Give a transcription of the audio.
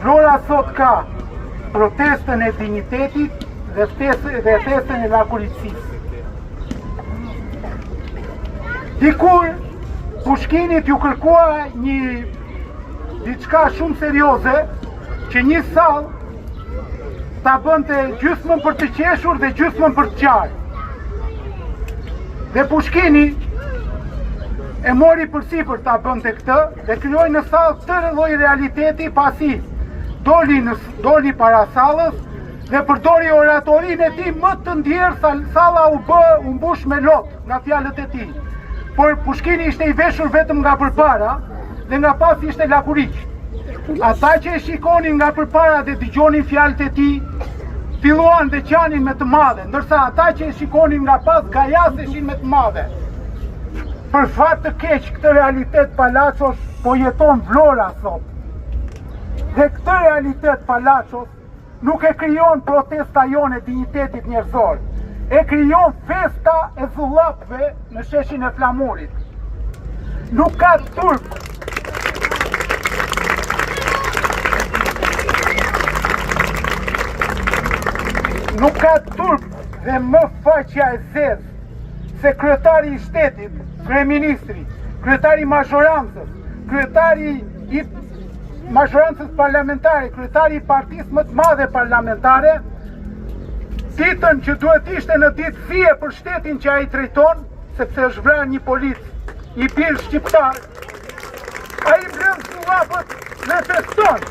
Vlora sot ka protestën e dignitetit dhe festën e lakuritësisë. Dikur, Pushkinit ju kërkua një diçka shumë serioze, që një sallë ta bënte gjysmën për të qeshur dhe gjysmën për të qarë. Dhe Pushkini e mori përsipër ta bënte këtë dhe krijoi në sallë këtë lloj realiteti, pasi doli para sallës dhe përdori oratorinë e tij më të ndjerë, salla u mbush me lot nga fjalët e tij. Por Pushkini ishte i veshur vetëm nga përpara dhe nga pas ishte lakuriq. Ata që e shikonin nga përpara dhe dëgjonin fjalët e tij, filluan dhe qanin me të madhe, ndërsa ata që e shikonin nga pas gajaseshin me të madhe. Për fat të keq, këtë realitet Palaços po jeton Vlora sot. Dhe këtë realitet Palaços nuk e krijon protesta jone dignitetit njerëzor, e krijon festa e zullapëve në sheshin e Flamurit. Nuk ka turp. Nuk ka turp dhe më faqja e zezë se kryetari i shtetit, kryeministri, kryetari i mazhorancës, kryetari i mazhorancës parlamentare, kryetari i partisë më të madhe parlamentare, ditën që duhet ishte në ditë fije për shtetin që ai drejton, sepse është vrarë një polic, i bir shqiptar, ai mbledh zullapët dhe feston.